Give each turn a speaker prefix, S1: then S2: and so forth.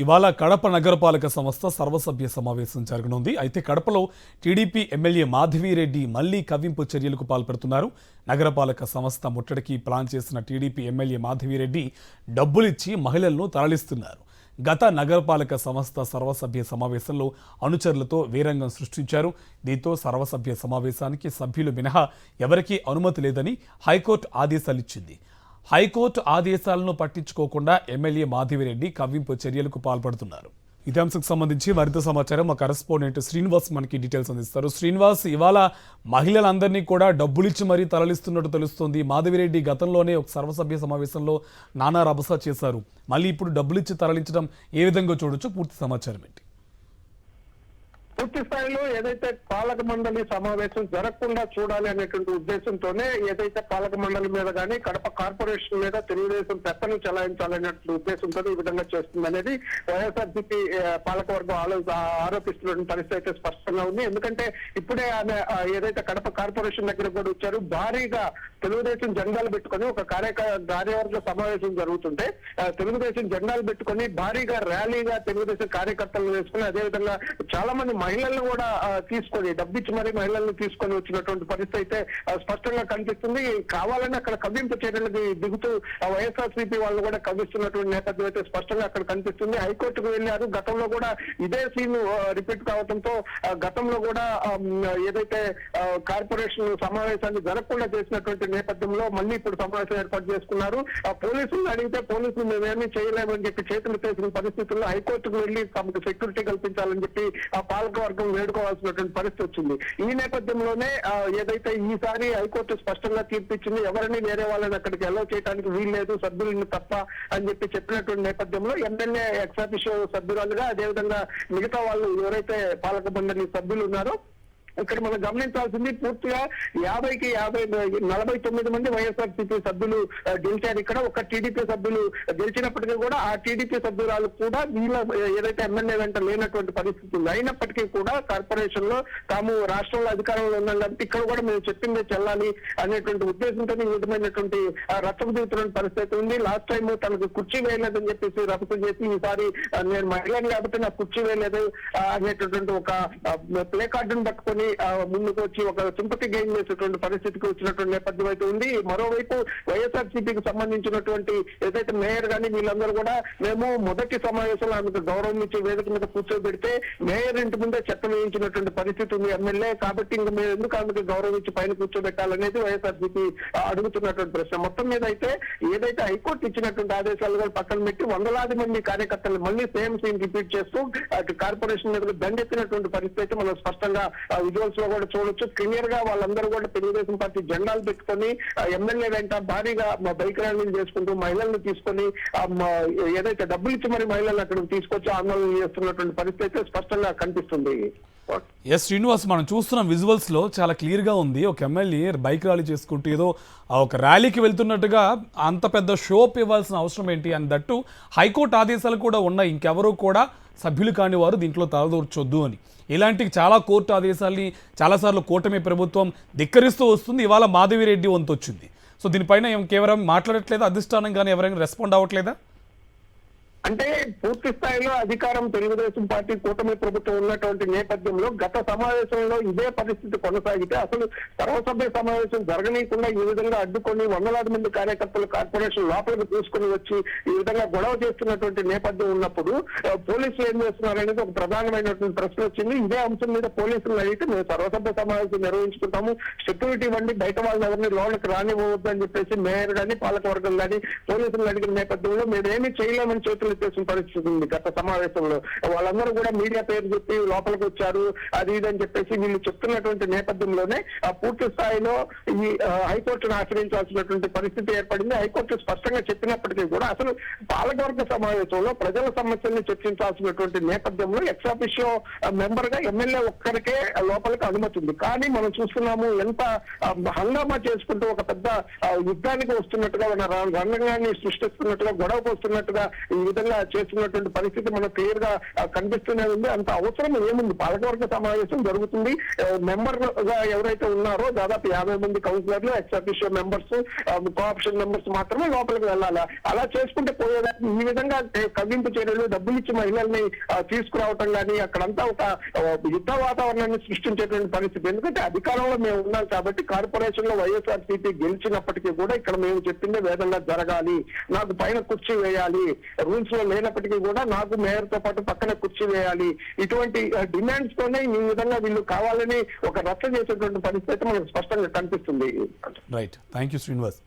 S1: ఇవాళ కడప నగరపాలక సంస్థ సర్వసభ్య సమావేశం జరగనుంది. అయితే కడపలో టీడీపీ ఎమ్మెల్యే మాధవిరెడ్డి మళ్లీ కవ్వింపు చర్యలకు పాల్పడుతున్నారు. నగరపాలక సంస్థ ముట్టడికి ప్లాన్ చేసిన టీడీపీ ఎమ్మెల్యే మాధవిరెడ్డి డబ్బులిచ్చి మహిళలను తరలిస్తున్నారు. గత నగరపాలక సంస్థ సర్వసభ్య సమావేశంలో అనుచరులతో వీరంగం సృష్టించారు. దీంతో సర్వసభ్య సమావేశానికి సభ్యులు మినహా ఎవరికీ అనుమతి లేదని హైకోర్టు ఆదేశాలిచ్చింది. హైకోర్టు ఆదేశాలను పట్టించుకోకుండా ఎమ్మెల్యే మాధవిరెడ్డి కవ్వింపు చర్యలకు పాల్పడుతున్నారు. ఇదే అంశకు సంబంధించి మరింత సమాచారం మా కరెస్పాండెంట్ శ్రీనివాస్ మనకి డీటెయిల్స్ అందిస్తారు. శ్రీనివాస్, ఇవాళ మహిళలందరినీ కూడా డబ్బులిచ్చి మరీ తరలిస్తున్నట్టు తెలుస్తోంది. మాధవిరెడ్డి గతంలోనే ఒక సర్వసభ్య సమావేశంలో నానా రభస చేశారు. మళ్ళీ ఇప్పుడు డబ్బులిచ్చి తరలించడం ఏ విధంగా చూడొచ్చు? పూర్తి సమాచారం ఏంటి?
S2: పూర్తి స్థాయిలో ఏదైతే పాలక మండలి సమావేశం జరగకుండా చూడాలి అనేటువంటి ఉద్దేశంతోనే ఏదైతే పాలక మండలి మీద కానీ కడప కార్పొరేషన్ మీద తెలుగుదేశం పెత్తనం చెలాయించాలనేటువంటి ఉద్దేశంతో ఈ విధంగా చేస్తుంది అనేది వైఎస్ఆర్సీపీ పాలకవర్గం ఆరోపిస్తున్న పరిస్థితి అయితే స్పష్టంగా ఉంది. ఎందుకంటే ఇప్పుడే ఆమె ఏదైతే కడప కార్పొరేషన్ దగ్గర కూడా వచ్చారు, భారీగా తెలుగుదేశం జెండాలు పెట్టుకొని ఒక కార్యవర్గ సమావేశం జరుగుతుంటే తెలుగుదేశం జెండాలు పెట్టుకొని భారీగా ర్యాలీగా తెలుగుదేశం కార్యకర్తలను వేసుకుని అదేవిధంగా చాలా మంది మహిళలను కూడా తీసుకొని డబ్బిచ్చి మరి మహిళలను తీసుకొని వచ్చినటువంటి పరిస్థితి అయితే స్పష్టంగా కనిపిస్తుంది. కావాలని అక్కడ కవ్వింపు చర్యలకు దిగుతూ వైఎస్ఆర్సీపీ వాళ్ళు కూడా కవ్విస్తున్నటువంటి నేపథ్యం అయితే స్పష్టంగా అక్కడ కనిపిస్తుంది. హైకోర్టుకు వెళ్ళారు. గతంలో కూడా ఇదే సీన్ రిపీట్ కావడంతో గతంలో కూడా ఏదైతే కార్పొరేషన్ సమావేశాన్ని జరగకుండా చేసినటువంటి నేపథ్యంలో మళ్ళీ ఇప్పుడు సమావేశం ఏర్పాటు చేసుకున్నారు. పోలీసులు అడిగితే పోలీసులు మేమేమీ చేయలేమని చెప్పి చేతులు చేసిన పరిస్థితుల్లో హైకోర్టుకు వెళ్లి తమకు సెక్యూరిటీ కల్పించాలని చెప్పి ఆ పాలకవర్గం వేడుకోవాల్సినటువంటి పరిస్థితి వచ్చింది. ఈ నేపథ్యంలోనే ఏదైతే ఈసారి హైకోర్టు స్పష్టంగా తీర్పిచ్చింది, ఎవరిని వేరే వాళ్ళని అక్కడికి అలౌ చేయడానికి వీల్లేదు, సభ్యులను తప్ప అని చెప్పినటువంటి నేపథ్యంలో ఎమ్మెల్యే ఎక్స్ అఫిషియో సభ్యురాలుగా అదేవిధంగా మిగతా వాళ్ళు ఎవరైతే పాలక మండలి సభ్యులు ఉన్నారో ఇక్కడ మనం గమనించాల్సింది పూర్తిగా 50కి 49 మంది వైఎస్ఆర్సీపీ సభ్యులు గెలిచారు. ఇక్కడ ఒక టీడీపీ సభ్యులు గెలిచినప్పటికీ కూడా ఆ టీడీపీ సభ్యురాలు కూడా వీళ్ళ ఏదైతే ఎమ్మెల్యే వెంట లేనటువంటి పరిస్థితి ఉంది. అయినప్పటికీ కూడా కార్పొరేషన్ లో తాము రాష్ట్రంలో అధికారంలో ఉన్నాం కాబట్టి ఇక్కడ కూడా మేము చెప్పిందే చెల్లాలి అనేటువంటి ఉద్దేశంతో ఈ విధమైనటువంటి రచ్చకు దిగుతున్న పరిస్థితి ఉంది. లాస్ట్ టైం తనకు కుర్చీ వేయలేదని చెప్పేసి రభస చేసి ఈసారి నేను మహిళని కాబట్టి నాకు కుర్చీ వేయలేదు అనేటటువంటి ఒక ప్లే కార్డును పట్టుకొని ముందుకు వచ్చి ఒక సింపతి గెయిన్ చేసేటువంటి పరిస్థితికి వచ్చినటువంటి నేపథ్యం అయితే ఉంది. మరోవైపు వైఎస్ఆర్సీపీకి సంబంధించినటువంటి ఏదైతే మేయర్ కానీ వీళ్ళందరూ కూడా మేము మొదటి సమావేశంలో ఆమెకు గౌరవం ఇచ్చి వేదిక మీద కూర్చోబెడితే మేయర్ ఇంటి ముందే చట్టం వేయించినటువంటి పరిస్థితి ఉంది ఎమ్మెల్యే, కాబట్టి ఇంకా మేము ఎందుకు ఆమెకు గౌరవం ఇచ్చి పైన కూర్చోబెట్టాలనేది వైఎస్ఆర్సీపీ అడుగుతున్నటువంటి ప్రశ్న. మొత్తం మీద అయితే ఏదైతే హైకోర్టు ఇచ్చినటువంటి ఆదేశాలు కూడా పక్కన పెట్టి వందలాది మంది కార్యకర్తలు మళ్ళీ సేమ్ సీన్ రిపీట్ చేస్తూ అటు కార్పొరేషన్ మీద దండెత్తినటువంటి పరిస్థితి అయితే మనం స్పష్టంగా విజువల్స్ లో కూడా చూడొచ్చు. క్లియర్ గా వాళ్ళందరూ కూడా తెలుగుదేశం పార్టీ జెండాలు పెట్టుకొని ఎమ్మెల్యే వెంట భారీగా బైక్ ర్యాలీలు చేసుకుంటూ మహిళలను తీసుకొని ఏదైతే డబ్బులు ఇచ్చి మరి మహిళలను అక్కడికి తీసుకొచ్చి ఆందోళన చేస్తున్నటువంటి పరిస్థితి అయితే స్పష్టంగా కనిపిస్తుంది.
S1: ఎస్ శ్రీనివాస్, మనం చూస్తున్న విజువల్స్ లో చాలా క్లియర్ గా ఉంది. ఒక ఎమ్మెల్యే బైక్ ర్యాలీ చేసుకుంటూ ఏదో ఒక ర్యాలీకి వెళ్తున్నట్టుగా అంత పెద్ద షోప్ ఇవ్వాల్సిన అవసరం ఏంటి అని, దట్టు హైకోర్టు ఆదేశాలు కూడా ఉన్నాయి, ఇంకెవరూ కూడా సభ్యులు కాని వారు దీంట్లో తలదూర్చొద్దు అని. ఇలాంటి చాలా కోర్టు ఆదేశాలని చాలాసార్లు కూటమి ప్రభుత్వం ధిక్కరిస్తూ వస్తుంది. ఇవాళ మాధవిరెడ్డి వంతు వచ్చింది. సో దీనిపైన కేవలం మాట్లాడట్లేదా అధిష్టానం, కానీ ఎవరైనా రెస్పాండ్ అవ్వట్లేదా?
S2: అంటే పూర్తి స్థాయిలో అధికారం తెలుగుదేశం పార్టీ కూటమి ప్రభుత్వం ఉన్నటువంటి నేపథ్యంలో గత సమావేశంలో ఇదే పరిస్థితి కొనసాగితే అసలు సర్వసభ్య సమావేశం జరగనీయకుండా ఈ విధంగా అడ్డుకొని వందలాది మంది కార్యకర్తలు కార్పొరేషన్ లోపలికి తీసుకుని వచ్చి ఈ విధంగా గొడవ చేస్తున్నటువంటి నేపథ్యం ఉన్నప్పుడు పోలీసులు ఏం చేస్తున్నారనేది ఒక ప్రధానమైనటువంటి ప్రశ్న వచ్చింది. ఇదే అంశం మీద పోలీసులు అడిగితే మేము సర్వసభ్య సమావేశం నిర్వహించుకుంటాము, సెక్యూరిటీ ఇవ్వండి, బయట వాళ్ళని ఎవరిని లోన్లకు రానివ్వద్దు అని చెప్పేసి మేయర్ కానీ పాలకవర్గం కానీ పోలీసులు అడిగిన నేపథ్యంలో మేమేమీ చేయలేమని చేతులు చేసిన పరిస్థితి ఉంది. గత సమావేశంలో వాళ్ళందరూ కూడా మీడియా పేరు చెప్పి లోపలికి వచ్చారు అది ఇదని చెప్పేసి వీళ్ళు చెప్తున్నటువంటి నేపథ్యంలోనే పూర్తి స్థాయిలో ఈ హైకోర్టును ఆశ్రయించాల్సినటువంటి పరిస్థితి ఏర్పడింది. హైకోర్టు స్పష్టంగా చెప్పినప్పటికీ కూడా అసలు పాలకవర్గ సమావేశంలో ప్రజల సమస్యల్ని చర్చించాల్సినటువంటి నేపథ్యంలో ఎక్స్ అఫిషియో మెంబర్ గా ఎమ్మెల్యే ఒక్కరికే లోపలికి అనుమతి ఉంది. కానీ మనం చూస్తున్నాము ఎంత హంగామా చేసుకుంటూ ఒక పెద్ద యుద్ధానికి వస్తున్నట్టుగా రంగంగాన్ని సృష్టిస్తున్నట్టుగా గొడవకు వస్తున్నట్టుగా ఈ విధంగా విధంగా చేస్తున్నటువంటి పరిస్థితి మనకు క్లియర్ గా కనిపిస్తూనే ఉంది. అంత అవసరం ఏముంది? పాలకవర్గ సమావేశం జరుగుతుంది. మెంబర్ గా ఎవరైతే ఉన్నారో దాదాపు 50 మంది కౌన్సిలర్లు, ex officio members, cooption members మాత్రమే లోపలికి వెళ్ళాలి. అలా చేసుకుంటే పోయేదా? ఈ విధంగా కవ్వింపు చర్యలు, డబ్బులు ఇచ్చి మహిళల్ని తీసుకురావటం కానీ అక్కడంతా ఒక యుద్ధ వాతావరణాన్ని సృష్టించేటువంటి పరిస్థితి. ఎందుకంటే అధికారంలో మేము ఉన్నాం కాబట్టి కార్పొరేషన్ లో వైఎస్ఆర్సీపీ గెలిచినప్పటికీ కూడా ఇక్కడ మేము చెప్పిందే వేదంగా జరగాలి, నాకు పైన కుర్చీ వేయాలి, రూల్స్ లో లేనప్పటికీ కూడా నాకు మేయర్ తో పాటు పక్కన కుర్చీ వేయాలి, ఇటువంటి డిమాండ్స్ తోనే ఈ విధంగా వీళ్ళు కావాలని ఒక రచ్చ చేసేటువంటి పరిస్థితి మనకు స్పష్టంగా కనిపిస్తుంది.
S1: Right, thank you Srinivas.